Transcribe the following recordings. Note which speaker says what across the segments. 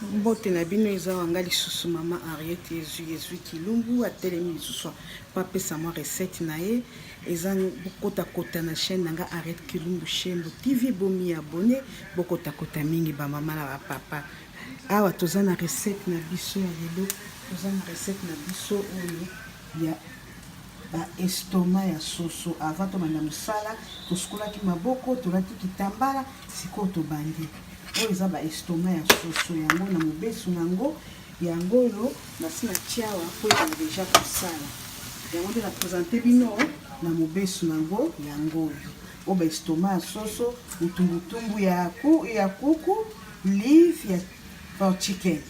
Speaker 1: Mbote na bino eza wanga lisusu mama Ariette Yezu Kilumbu atelemi lisusu pa pesa moi recette na ye eza bokota na chaîne nanga Ariette Kilumbu Shembo TV bomi abonné bokota mingi ba mama na ba papa awa toza na recette na biso ya lelo toza na recette na biso oyo ya ba estomac ya soso avant to manda musala tosukolaki maboko tolati kitambala siko to bandi oyo eza ba estomac ya soso yango na mobesu nango yango yo nasi na tiawa po eza deja kosala yango nde na présente bino na mobesu nango yango oyo ba estomac ya soso mutumbutumbu ya kuku live ya pork chicken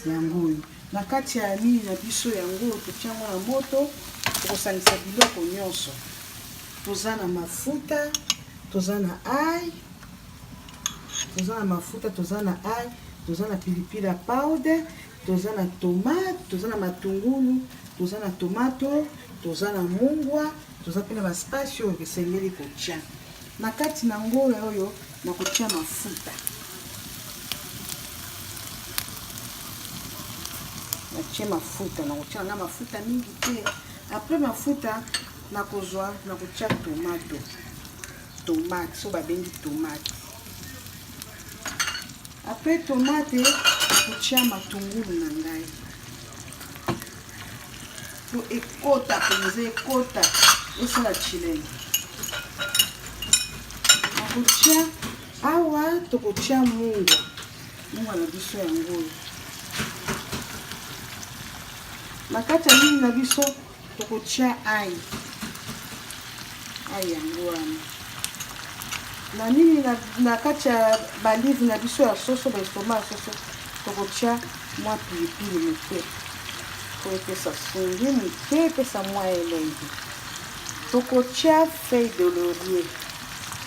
Speaker 1: yango oyo na kati ya nini na biso yango totiango na moto tokosalisa biloko nyonso toza na mafuta toza na ai toza na mafuta toza na ai toza na pilipili ya powder toza na tomate toza na matungulu toza na tomato toza na mungwa toza pe na baspasi oyo esengeli kotia na kati na ngola oyo na kotia mafuta natie mafuta na kotia na mafuta mingi te après mafuta na kozwa na kotia tomate so babengi tomate après tomate kotia matungulu na ngai to ekota penza ekota esala chilenge nakotia awa tokotia mungwa na biso yango na kati ya nini na biso tokotia ai yango wana na nini na kati ya balive na biso ya soso ba estomac ya soso tokotia mwa pilipili moke po epesa sungi moke epesa mwa elengi tokotia feuille de laurier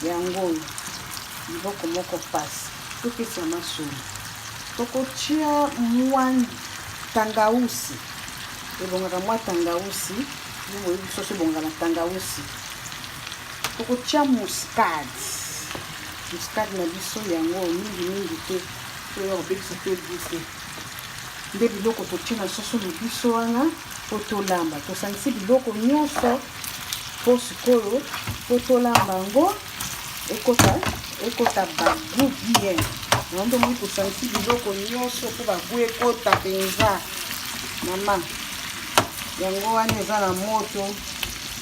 Speaker 1: yango oyo liboko moko pasi topesa masolo tokotia mwa tangausi ebongaka mwa tangausi oyebi soso ebongaka na tangausi tokotia muscade na biso yango mingi te oyo obekisa te bise nde biloko totia na soso na biso wana po tolamba tosangisi biloko nyonso po sikoyo po tolamba yango ekota bagu bien yango nde tosangisi biloko nyonso po bagu ekota mpenza mama yango wana eza na moto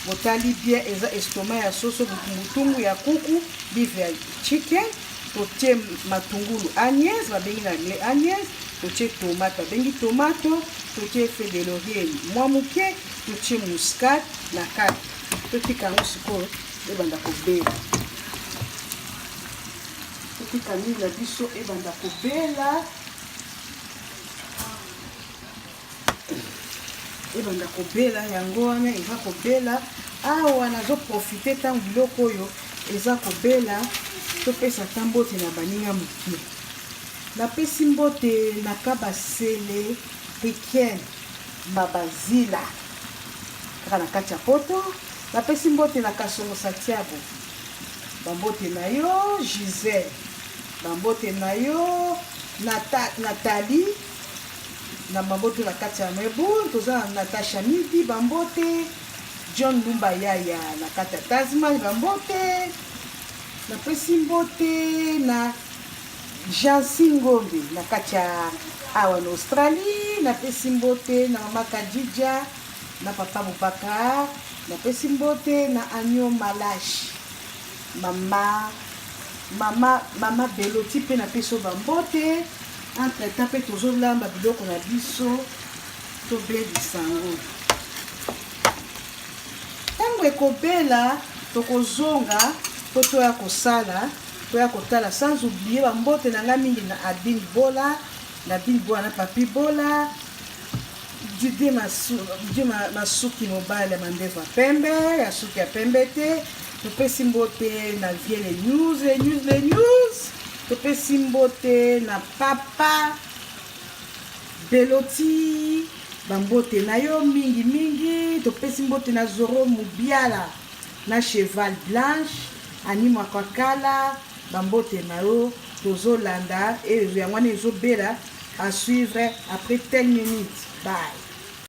Speaker 1: botali bien eza estomac ya soso mutumbu ya kuku live ya chicken totie matungulu agnès babengi na anglais agnès totie tomate babengi tomato totie feuille de laurier mwa moke totie muscade na kati totika yango sikoyo ebanda kobela totika nini na biso ebanda kobela ebanda kobela yango wana eza kobela awa nazoprofite ntango biloko oyo eza kobela topesa ta mbote na baninga moke napesi mbote na kabasele pekienne babazila kaka na kati ya poto napesi mbote na kasongo Santiago bambote na yo Giselle bambote na yo Nathalie na bambote na kati ya mebu toza na Natasha Midi bambote John Lumba Yaya na kati ya Tasman bambote napesi mbote na Jansi Ngombe na kati ya awa na Australie napesi mbote na mama Kadija na papa Bubaka napesi mbote na Anyo Malashi mama Beloti pe napesi bambote entre temps pe tozolamba biloko na biso tobelisa yango ntango ekobela tokozonga po toya kosala toya kotala sans oublier bambote na nga mingi na Adine Bola na Papi Bola Didie Masuki mobile ya mandevu ya pembe ya suki ya pembe te topesi mbote na vie les news topesi mbote na papa Beloti bambote na yo mingi topesi mbote na Zoro Mubiala na Cheval Blanche Ani Mwakakala bambote na yo tozolanda yango wana ezobela à suivre après telle minute. Bye.